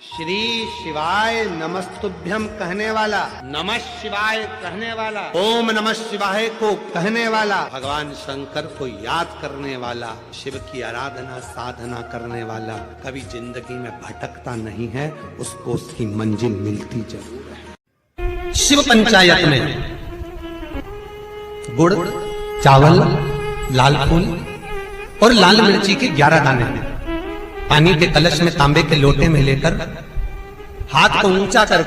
श्री शिवाय नमस्तुभ्यम कहने वाला, नमः शिवाय कहने वाला, ओम नमः शिवाय को कहने वाला, भगवान शंकर को याद करने वाला, शिव की आराधना साधना करने वाला कभी जिंदगी में भटकता नहीं है, उसको उसकी मंजिल मिलती जरूर है। शिव पंचायत में गुड़, चावल, लाल फूल और लाल मिर्ची के 11 दाने पानी के कलश में तांबे के लोटे में लेकर हाथ को ऊंचा कर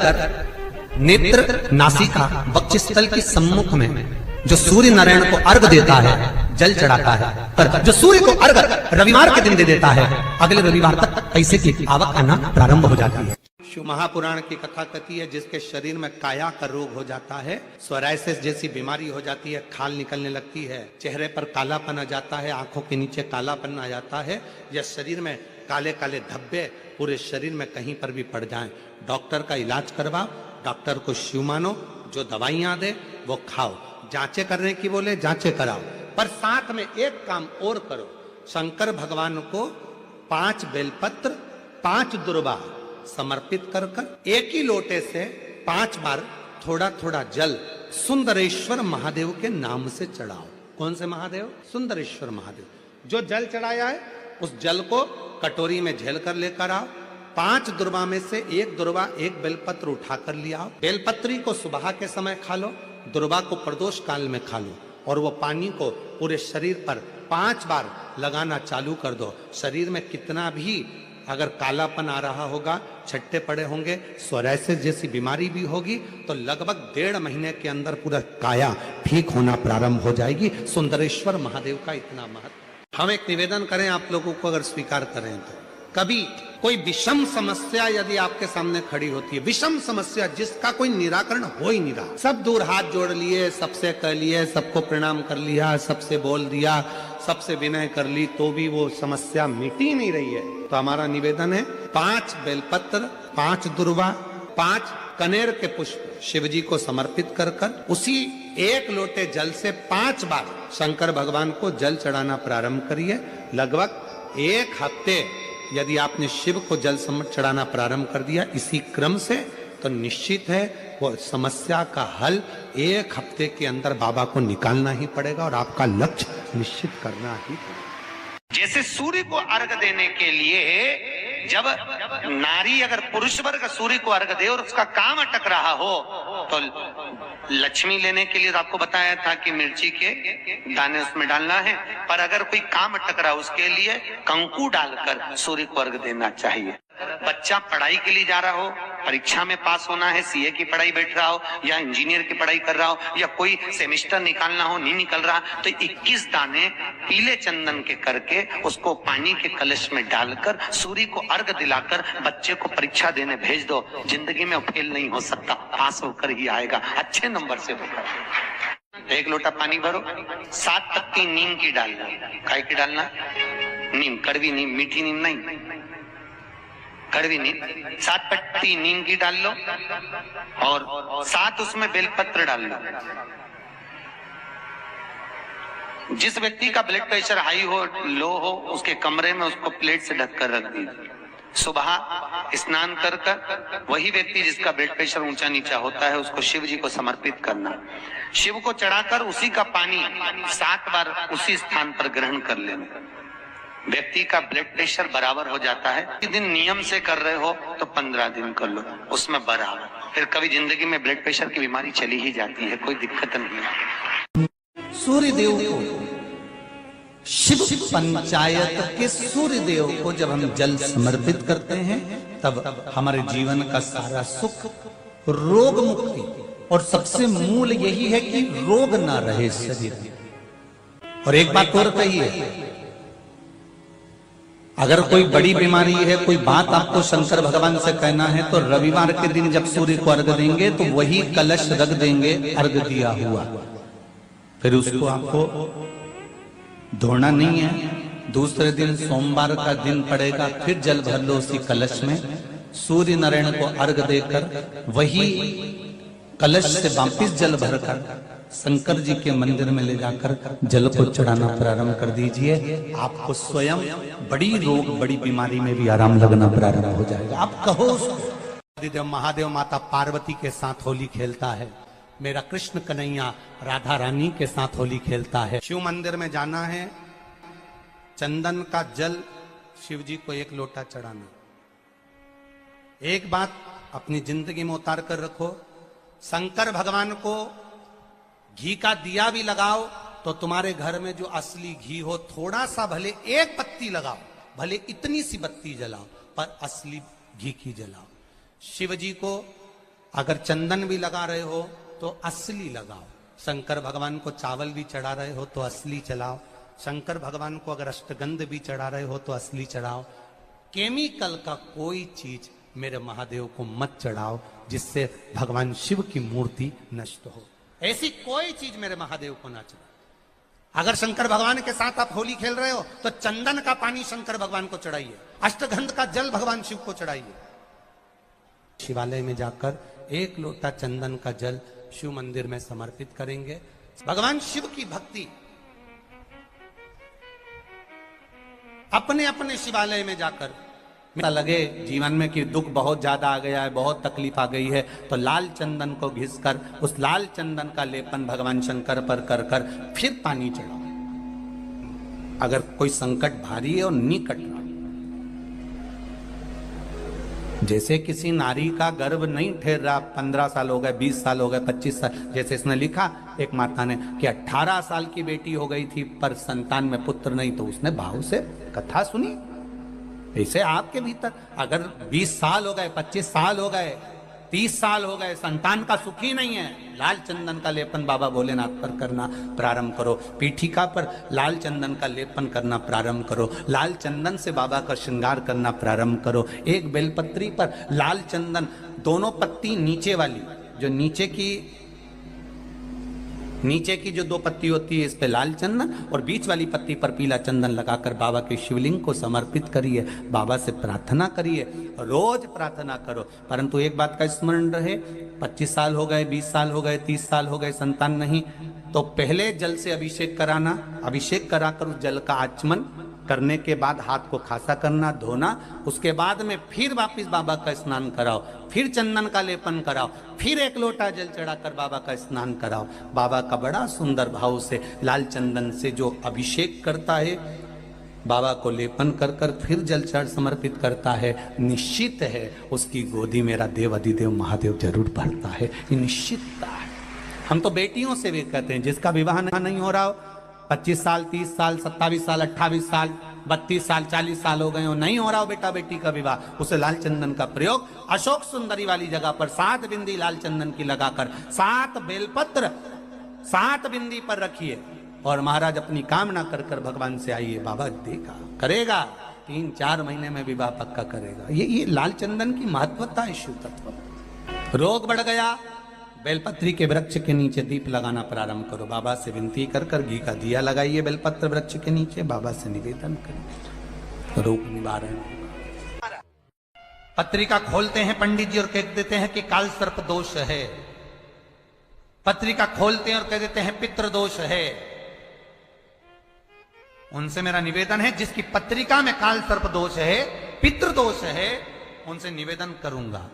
नेत्र, नासिका, वक्षस्थल के सम्मुख में जो सूर्य नारायण को अर्घ देता है, जल चढ़ाता है, पर जो सूर्य को अर्घ रविवार के दिन दे देता है, अगले रविवार तक पैसे की आवक आना प्रारंभ हो जाती है। शिव महापुराण की कथा कहती है, जिसके शरीर में काया का रोग हो जाता है, सोरायसिस जैसी बीमारी हो जाती है, खाल निकलने लगती है, चेहरे पर कालापन आ जाता है, आंखों के नीचे कालापन आ जाता है, या शरीर में काले काले धब्बे पूरे शरीर में कहीं पर भी पड़ जाएं, डॉक्टर का इलाज करवाओ, डॉक्टर को शिव मानो, जो दवाइयां दे वो खाओ, जांचें करने की बोले जांचें कराओ, पर साथ में एक काम और करो, शंकर भगवान को 5 बेलपत्र 5 दुर्वा समर्पित कर एक ही लोटे से 5 बार थोड़ा थोड़ा जल सुंदरेश्वर महादेव के नाम से चढ़ाओ। कौन से महादेव? सुंदरेश्वर महादेव। जो जल चढ़ाया है उस जल को कटोरी में झेल कर लेकर आओ, 5 दुर्वा में से 1 दुर्वा 1 बेलपत्र उठाकर लिया आओ, बेलपत्री को सुबह के समय खा लो, दुर्वा को प्रदोष काल में खा लो, और वो पानी को पूरे शरीर पर 5 बार लगाना चालू कर दो। शरीर में कितना भी अगर कालापन आ रहा होगा, छट्टे पड़े होंगे, सोरायसिस जैसी बीमारी भी होगी, तो लगभग 1.5 महीने के अंदर पूरा काया ठीक होना प्रारंभ हो जाएगी। सुंदरेश्वर महादेव का इतना महत्व। हम एक निवेदन करें आप लोगों को, अगर स्वीकार करें तो, कभी कोई विषम समस्या यदि आपके सामने खड़ी होती है, विषम समस्या जिसका कोई निराकरण हो ही नहीं रहा, सब दूर हाथ जोड़ लिए, सबसे कह लिए, सबको प्रणाम कर लिया, सबसे बोल दिया, सबसे विनय कर ली, तो भी वो समस्या मिटी नहीं रही है, तो हमारा निवेदन है 5 बेलपत्र 5 दुर्वा 5 कनेर के पुष्प शिवजी को समर्पित कर उसी 1 लोटे जल से 5 बार शंकर भगवान को जल चढ़ाना प्रारंभ करिए। लगभग 1 हफ्ते यदि आपने शिव को जल चढ़ाना प्रारंभ कर दिया इसी क्रम से, तो निश्चित है वो समस्या का हल 1 हफ्ते के अंदर बाबा को निकालना ही पड़ेगा, और आपका लक्ष्य निश्चित करना ही पड़ेगा। जैसे सूर्य को अर्घ देने के लिए जब नारी अगर पुरुष वर्ग सूर्य को अर्घ दे और उसका काम अटक रहा हो, तो लक्ष्मी लेने के लिए आपको बताया था कि मिर्ची के दाने उसमें डालना है, पर अगर कोई काम अटक रहा उसके लिए कंकु डालकर सूर्य को अर्घ देना चाहिए। बच्चा पढ़ाई के लिए जा रहा हो, परीक्षा में पास होना है, सीए की पढ़ाई बैठ रहा हो, या इंजीनियर की पढ़ाई कर रहा हो, या कोई सेमेस्टर निकालना हो, नहीं निकल रहा, तो 21 दाने पीले चंदन के करके उसको पानी के कलश में डालकर सूर्य को अर्घ दिलाकर बच्चे को परीक्षा देने भेज दो। जिंदगी में फेल नहीं हो सकता, पास होकर ही आएगा, अच्छे नंबर से होकर। 1 लोटा पानी भरो, 7 पत्ती नीम की डालना। काय की डालना? नीम, कड़वी नीम, मीठी नीम नहीं, कड़वी नीम। 7 पत्ती नीम की डाल लो और 7 उसमें बेलपत्र डाल लो। जिस व्यक्ति का ब्लड प्रेशर हाई हो, लो हो, उसके कमरे में उसको प्लेट से ढककर रख दीजिए। सुबह स्नान कर वही व्यक्ति जिसका ब्लड प्रेशर ऊंचा नीचा होता है उसको शिव जी को समर्पित करना। शिव को चढ़ाकर उसी का पानी 7 बार उसी स्थान पर ग्रहण कर लेना। व्यक्ति का ब्लड प्रेशर बराबर हो जाता है। एक दिन नियम से कर रहे हो तो 15 दिन कर लो, उसमें बराबर, फिर कभी जिंदगी में ब्लड प्रेशर की बीमारी चली ही जाती है, कोई दिक्कत नहीं है। सूर्य देव को, शिव पंचायत के सूर्य देव को जब हम जल समर्पित करते हैं, तब हमारे जीवन का सारा सुख, रोग मुक्ति, और सबसे मूल यही है कि रोग ना रहे शरीर। और एक बात और कहिए, अगर कोई बड़ी बीमारी है, कोई बात आपको शंकर भगवान से कहना है, तो रविवार के दिन जब सूर्य को अर्घ देंगे तो वही कलश रख देंगे अर्घ दिया हुआ, फिर उसको आपको धोना नहीं है। दूसरे दिन सोमवार का दिन पड़ेगा, फिर जल भर लो उसी कलश में, सूर्य नारायण को अर्घ देकर वही कलश से वापिस जल भरकर शंकर जी के मंदिर में ले जाकर जल को चढ़ाना प्रारंभ कर दीजिए। आपको स्वयं बड़ी रोग, बड़ी बीमारी में भी आराम लगना प्रारंभ हो जाएगा। आप कहो उसको। महादेव माता पार्वती के साथ होली खेलता है, मेरा कृष्ण कन्हैया राधा रानी के साथ होली खेलता है। शिव मंदिर में जाना है, चंदन का जल शिव जी को 1 लोटा चढ़ाना। एक बात अपनी जिंदगी में उतार कर रखो, शंकर भगवान को घी का दिया भी लगाओ तो तुम्हारे घर में जो असली घी हो, थोड़ा सा भले 1 पत्ती लगाओ, भले इतनी सी बत्ती जलाओ, पर असली घी की जलाओ। शिव जी को अगर चंदन भी लगा रहे हो तो असली लगाओ। शंकर भगवान को चावल भी चढ़ा रहे हो तो असली चढ़ाओ। शंकर भगवान को अगर अष्टगंध भी चढ़ा रहे हो तो असली चढ़ाओ। केमिकल का कोई चीज मेरे महादेव को मत चढ़ाओ जिससे भगवान शिव की मूर्ति नष्ट हो। ऐसी कोई चीज मेरे महादेव को ना चढ़ाओ। अगर शंकर भगवान के साथ आप होली खेल रहे हो तो चंदन का पानी शंकर भगवान को चढ़ाइए, अष्टगंध का जल भगवान शिव को चढ़ाइए। शिवालय में जाकर 1 लोटा चंदन का जल शिव मंदिर में समर्पित करेंगे। भगवान शिव की भक्ति अपने अपने शिवालय में जाकर लगे जीवन में कि दुख बहुत ज्यादा आ गया है, बहुत तकलीफ आ गई है, तो लाल चंदन को घिसकर उस लाल चंदन का लेपन भगवान शंकर पर कर कर फिर पानी चढ़ाओ। अगर कोई संकट भारी है और निकट रहा, जैसे किसी नारी का गर्भ नहीं ठहर रहा, 15 साल हो गए, 20 साल हो गए, 25 साल, जैसे इसने लिखा एक माता ने कि 18 साल की बेटी हो गई थी पर संतान में पुत्र नहीं, तो उसने भाव से कथा सुनी। ऐसे आपके भीतर अगर 20 साल हो गए, 25 साल हो गए, 30 साल हो गए, संतान का सुख ही नहीं है, लाल चंदन का लेपन बाबा भोलेनाथ पर करना प्रारंभ करो। पीठिका पर लाल चंदन का लेपन करना प्रारंभ करो। लाल चंदन से बाबा का श्रृंगार करना प्रारंभ करो। एक बेलपत्री पर लाल चंदन, दोनों पत्ती नीचे वाली, जो नीचे की जो 2 पत्ती होती है इस पे लाल चंदन और बीच वाली पत्ती पर पीला चंदन लगाकर बाबा के शिवलिंग को समर्पित करिए। बाबा से प्रार्थना करिए, रोज प्रार्थना करो। परंतु एक बात का स्मरण रहे, 25 साल हो गए, 20 साल हो गए, 30 साल हो गए, संतान नहीं, तो पहले जल से अभिषेक कराना। अभिषेक कराकर उस जल का आचमन करने के बाद हाथ को खासा करना, धोना। उसके बाद में फिर वापिस बाबा का स्नान कराओ, फिर चंदन का लेपन कराओ, फिर 1 लोटा जल चढ़ाकर बाबा का स्नान कराओ। बाबा का बड़ा सुंदर भाव से लाल चंदन से जो अभिषेक करता है, बाबा को लेपन कर कर फिर जल चढ़ समर्पित करता है, निश्चित है उसकी गोदी मेरा देव अधिदेव महादेव जरूर भरता है। ये निश्चितता है। हम तो बेटियों से भी कहते हैं, जिसका विवाह नहीं हो रहा हो, 25 साल, 30 साल, 27 साल, 28 साल, 32 साल, 40 साल हो गए हो, नहीं हो रहा हो बेटा बेटी का विवाह, उसे लाल चंदन का प्रयोग अशोक सुंदरी वाली जगह पर 7 बिंदी लाल चंदन की लगाकर 7 बेलपत्र 7 बिंदी पर रखिए और महाराज अपनी कामना कर कर भगवान से आइए। बाबा देगा, करेगा, 3-4 महीने में विवाह पक्का करेगा। ये लाल चंदन की महत्वता है शिव तत्व। रोग बढ़ गया, बेलपत्री के वृक्ष के नीचे दीप लगाना प्रारंभ करो। बाबा से विनती कर कर घी का दिया लगाइए बेलपत्र वृक्ष के नीचे, बाबा से निवेदन करिए, रोग निवारण। पत्रिका खोलते हैं पंडित जी और कह देते हैं कि काल सर्प दोष है। पत्रिका खोलते हैं और कह देते हैं पितृ दोष है। उनसे मेरा निवेदन है, जिसकी पत्रिका में काल सर्प दोष है, पितृ दोष है, उनसे निवेदन करूंगा,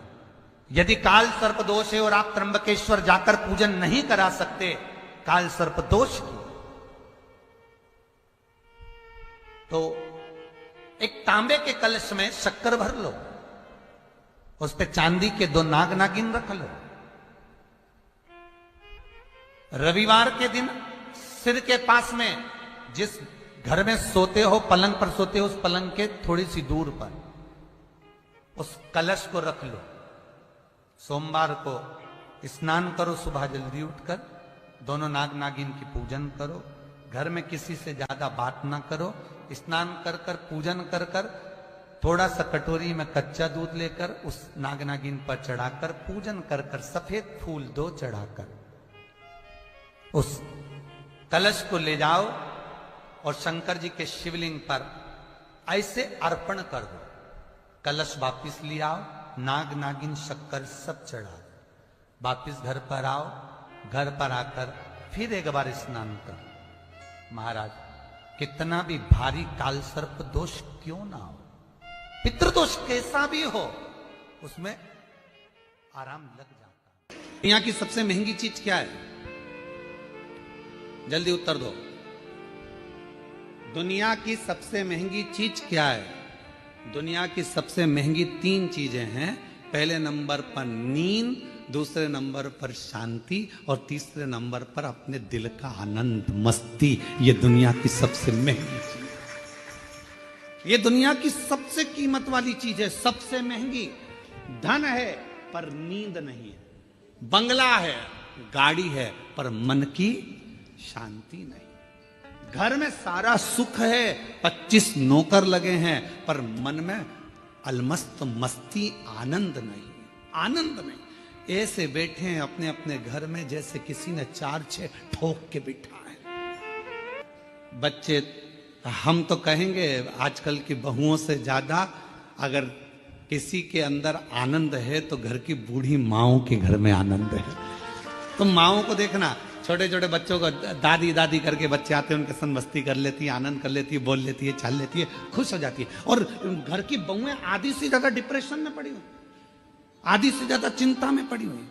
यदि काल सर्प दोष है और आप त्र्यंबकेश्वर जाकर पूजन नहीं करा सकते काल सर्प दोष की, तो एक तांबे के कलश में शक्कर भर लो, उस पे चांदी के 2 नाग नागिन रख लो। रविवार के दिन सिर के पास में जिस घर में सोते हो, पलंग पर सोते हो, उस पलंग के थोड़ी सी दूर पर उस कलश को रख लो। सोमवार को स्नान करो, सुबह जल्दी उठकर दोनों नाग नागिन की पूजन करो। घर में किसी से ज्यादा बात ना करो। स्नान कर कर पूजन कर कर थोड़ा सा कटोरी में कच्चा दूध लेकर उस नाग नागिन पर चढ़ाकर पूजन कर कर सफेद फूल 2 चढ़ाकर उस कलश को ले जाओ और शंकर जी के शिवलिंग पर ऐसे अर्पण कर दो। कलश वापिस ले आओ, नाग नागिन शक्कर सब चढ़ा, वापिस घर पर आओ। घर पर आकर फिर एक बार स्नान कर। महाराज, कितना भी भारी काल सर्प दोष क्यों ना हो, पितृदोष कैसा भी हो, उसमें आराम लग जाता है। दुनिया की सबसे महंगी चीज क्या है? जल्दी उत्तर दो। दुनिया की सबसे महंगी चीज क्या है? दुनिया की सबसे महंगी 3 चीजें हैं। पहले नंबर पर नींद, दूसरे नंबर पर शांति और तीसरे नंबर पर अपने दिल का आनंद, मस्ती। ये दुनिया की सबसे महंगी चीज है। ये दुनिया की सबसे कीमत वाली चीज है, सबसे महंगी। धन है पर नींद नहीं है, बंगला है, गाड़ी है, पर मन की शांति नहीं। घर में सारा सुख है, 25 नौकर लगे हैं, पर मन में अलमस्त मस्ती, आनंद नहीं, आनंद नहीं। ऐसे बैठे हैं अपने अपने घर में जैसे किसी ने 4-6 ठोक के बिठा है। बच्चे, हम तो कहेंगे आजकल की बहुओं से ज्यादा अगर किसी के अंदर आनंद है तो घर की बूढ़ी माओं के घर में आनंद है। तो माओं को देखना, छोटे छोटे बच्चों को दादी दादी करके बच्चे आते हैं, उनके संग मस्ती कर लेती है, आनंद कर लेती है, बोल लेती है, चल लेती है, खुश हो जाती है। और घर की बहुएं आधी से ज्यादा डिप्रेशन में पड़ी हुई, आधी से ज्यादा चिंता में पड़ी हुई।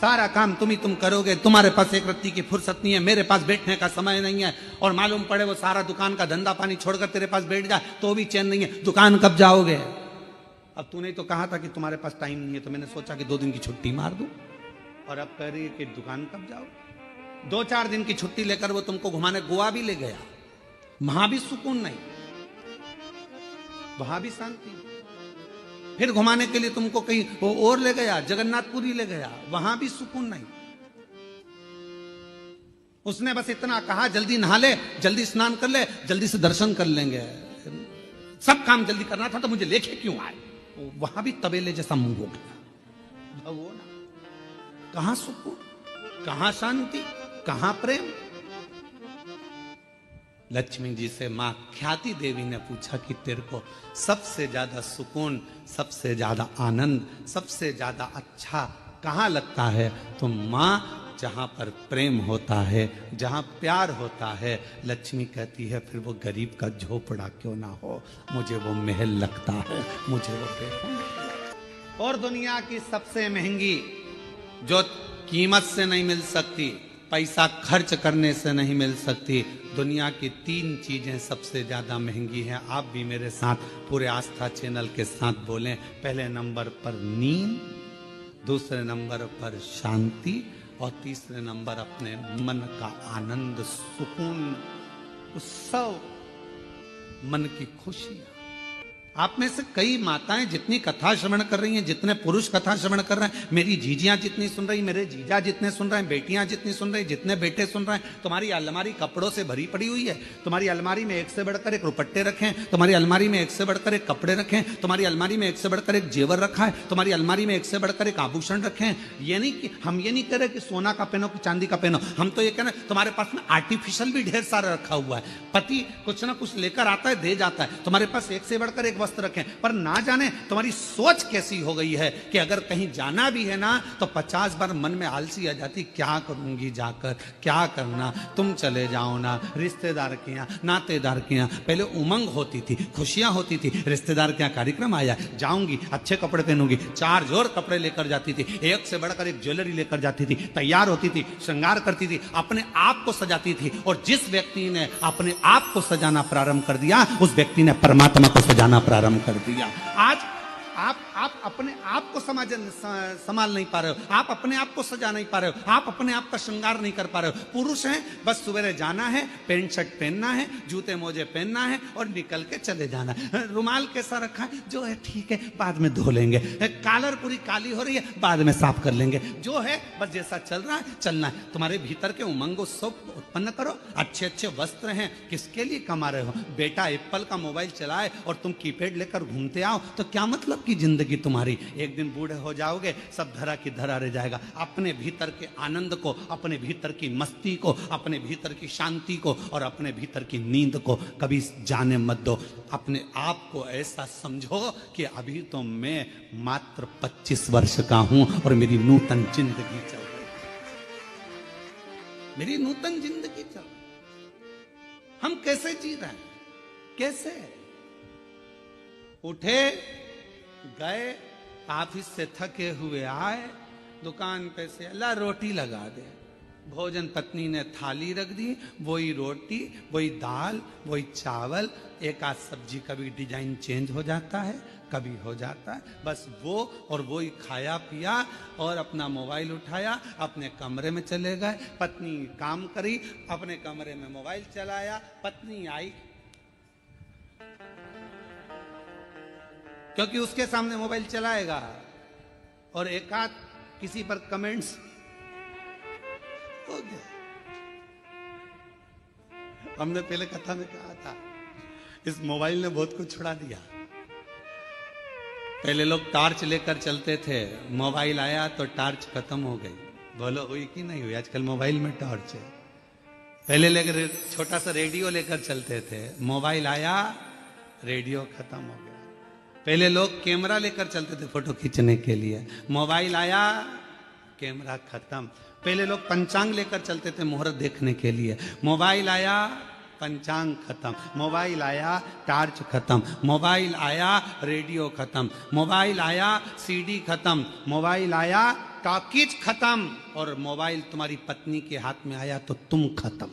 सारा काम तुम करोगे, तुम्हारे पास एक रत्ती की फुर्सत नहीं है, मेरे पास बैठने का समय नहीं है। और मालूम पड़े वो सारा दुकान का धंधा पानी छोड़कर तेरे पास बैठ जाए तो भी चैन नहीं है। दुकान कब जाओगे? अब तूने तो कहा था कि तुम्हारे पास टाइम नहीं है, तो मैंने सोचा कि 2 दिन की छुट्टी मार दूं, और अब कह रही है कि दुकान कब जाओ। 2-4 दिन की छुट्टी लेकर वो तुमको घुमाने गोवा भी ले गया, वहां भी सुकून नहीं, वहां भी शांति। फिर घुमाने के लिए तुमको कहीं वो और ले गया, जगन्नाथपुरी ले गया, वहां भी सुकून नहीं। उसने बस इतना कहा, जल्दी नहा ले, जल्दी स्नान कर ले, जल्दी से दर्शन कर लेंगे, सब काम जल्दी करना था, तो मुझे लेके क्यों आए? वहां भी तबेले जैसा मुंह हो गया। वो ना, कहां सुकून, कहां शांति, कहां प्रेम। लक्ष्मी जी से मां ख्याति देवी ने पूछा कि तेरे को सबसे ज्यादा सुकून, सबसे ज्यादा आनंद, सबसे ज्यादा अच्छा कहां लगता है? तो मां, जहां पर प्रेम होता है, जहां प्यार होता है, लक्ष्मी कहती है फिर वो गरीब का झोपड़ा क्यों ना हो, मुझे वो महल लगता है, मुझे वो बेहद। और दुनिया की सबसे महंगी, जो कीमत से नहीं मिल सकती, पैसा खर्च करने से नहीं मिल सकती, दुनिया की 3 चीजें सबसे ज्यादा महंगी हैं। आप भी मेरे साथ पूरे आस्था चैनल के साथ बोलें। पहले नंबर पर नींद, दूसरे नंबर पर शांति और तीसरे नंबर अपने मन का आनंद, सुकून, उत्सव, मन की खुशियां। आप में से कई माताएं जितनी कथा श्रवण कर रही हैं, जितने पुरुष कथा श्रवण कर रहे हैं, मेरी जीजियां जितनी सुन रही, मेरे जीजा जितने सुन रहे हैं, बेटियां जितनी सुन रही, जितने बेटे सुन रहे हैं, तुम्हारी अलमारी कपड़ों से भरी पड़ी हुई है। तुम्हारी अलमारी में एक से बढ़कर एक रुपट्टे रखें, तुम्हारी अलमारी में एक से बढ़कर एक कपड़े रखें, तुम्हारी अलमारी में एक से बढ़कर एक जेवर रखा है, तुम्हारी अलमारी में एक से बढ़कर एक आभूषण रखें। ये नहीं कि हम ये नहीं कह रहे कि सोना का पहनो कि चांदी का पहनो, हम तो ये कह रहे हैं तुम्हारे पास में आर्टिफिशियल भी ढेर सारा रखा हुआ है। पति कुछ ना कुछ लेकर आता है, दे जाता है, तुम्हारे पास एक से बढ़कर एक वस्त्र रखें। पर ना जाने तुम्हारी सोच कैसी हो गई है कि अगर कहीं जाना भी है ना तो 50 बार मन में आलसी आ जाती, क्या करूंगी जाकर, क्या करना, तुम चले जाओ ना। रिश्तेदार के यहाँ, नातेदार के यहाँ पहले उमंग होती थी, खुशियां होती थी, रिश्तेदार के यहाँ कार्यक्रम आया, जाऊंगी, अच्छे कपड़े पहनूंगी, 4 जोर कपड़े लेकर जाती थी, एक से बढ़कर एक ज्वेलरी लेकर जाती थी, तैयार होती थी, श्रृंगार करती थी, अपने आप को सजाती थी। और जिस व्यक्ति ने अपने आप को सजाना प्रारंभ कर दिया, उस व्यक्ति ने परमात्मा को सजाना प्रारंभ कर दिया। आज आप अपने आप को संभाल नहीं पा रहे हो, आप अपने आप को सजा नहीं पा रहे हो, आप अपने आप का श्रृंगार नहीं कर पा रहे हो। पुरुष हैं, बस सवेरे जाना है, पैंट शर्ट पहनना है, जूते मोजे पहनना है और निकल के चले जाना है। रुमाल कैसा रखा है, जो है ठीक है, बाद में धो लेंगे। कॉलर पूरी काली हो रही है, बाद में साफ कर लेंगे। जो है बस जैसा चल रहा है चलना है। तुम्हारे भीतर के उमंग उत्सव उत्पन्न करो। अच्छे अच्छे वस्त्र हैं, किसके लिए कमा रहे हो? बेटा एप्पल का मोबाइल चलाए और तुम कीपैड लेकर घूमते आओ तो क्या मतलब की जिंदगी तुम्हारी? एक दिन बूढ़े हो जाओगे, सब धरा की धरा रह जाएगा। अपने भीतर के आनंद को, अपने भीतर की मस्ती को, अपने भीतर की शांति को और अपने भीतर की नींद को कभी जाने मत दो। अपने आप को ऐसा समझो कि अभी तो मैं मात्र 25 वर्ष का हूं और मेरी नूतन जिंदगी चल रही है। मेरी नूतन जिंदगी चल रही। हम कैसे जी रहे हैं? कैसे? उठे, गए, ऑफिस से थके हुए आए, दुकान पे से अल्लाह रोटी लगा दे, भोजन पत्नी ने थाली रख दी, वही रोटी, वही दाल, वही चावल, एक आध सब्जी, कभी डिजाइन चेंज हो जाता है, कभी हो जाता है, बस वो और वो ही खाया पिया और अपना मोबाइल उठाया, अपने कमरे में चले गए। पत्नी काम करी, अपने कमरे में मोबाइल चलाया, पत्नी आई क्योंकि उसके सामने मोबाइल चलाएगा और एक आध किसी पर कमेंट्स हो गया। हमने पहले कथा में कहा था, इस मोबाइल ने बहुत कुछ छुड़ा दिया। पहले लोग टार्च लेकर चलते थे, मोबाइल आया तो टार्च खत्म हो गई। बोलो हुई कि नहीं हुई? आजकल मोबाइल में टॉर्च है। पहले लेकर छोटा सा रेडियो लेकर चलते थे, मोबाइल आया, रेडियो खत्म हो गया। पहले लोग कैमरा लेकर चलते थे फोटो खींचने के लिए, मोबाइल आया, कैमरा खत्म। पहले लोग पंचांग लेकर चलते थे मुहूर्त देखने के लिए, मोबाइल आया, पंचांग खत्म। मोबाइल आया, टार्च खत्म। मोबाइल आया, रेडियो खत्म। मोबाइल आया, सीडी खत्म। मोबाइल आया, टॉकीज खत्म। और मोबाइल तुम्हारी पत्नी के हाथ में आया तो तुम खत्म।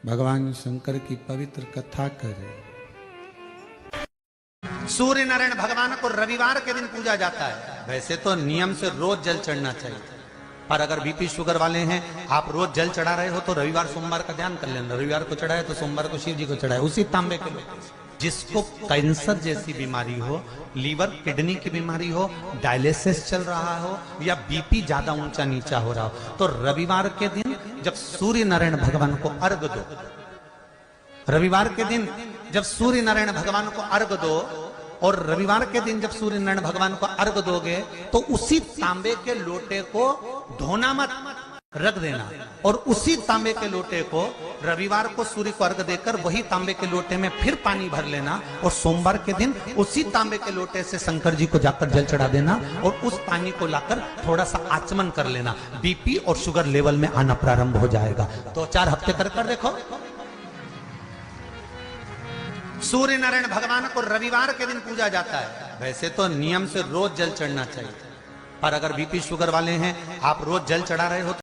भगवान शंकर की पवित्र कथा करे। सूर्य नारायण भगवान को रविवार के दिन पूजा जाता है। वैसे तो नियम से रोज जल चढ़ना चाहिए, पर अगर बीपी शुगर वाले हैं, आप रोज जल चढ़ा रहे हो तो रविवार सोमवार का ध्यान कर लेना। रविवार को चढ़ाए तो सोमवार को शिव जी को चढ़ाए, उसी तांबे के लोटे से। जिसको कैंसर जैसी बीमारी हो, लीवर किडनी की बीमारी हो, डायलिसिस चल रहा हो या बीपी ज्यादा ऊंचा नीचा हो रहा हो, तो रविवार के दिन जब सूर्य नारायण भगवान को अर्घ दो, रविवार के दिन जब सूर्य नारायण भगवान को अर्घ दो, और रविवार के दिन जब सूर्य नारायण भगवान को अर्घ दोगे तो उसी तांबे के लोटे को धोना मत, रख देना। और उसी तांबे के लोटे को रविवार को सूर्य को अर्घ देकर वही तांबे के लोटे में फिर पानी भर लेना, और सोमवार के दिन उसी तांबे के लोटे से शंकर जी को जाकर जल चढ़ा देना, और उस पानी को लाकर थोड़ा सा आचमन कर लेना। बीपी और शुगर लेवल में आना प्रारंभ हो जाएगा। 2-4 हफ्ते कर देखो। सूर्य नारायण भगवान को रविवार के दिन पूजा जाता है। वैसे तो नियम से रोज जल चढ़ना चाहिए, पर अगर बीपी शुगर वाले हैं, आप रोज जल चढ़ा रहे हो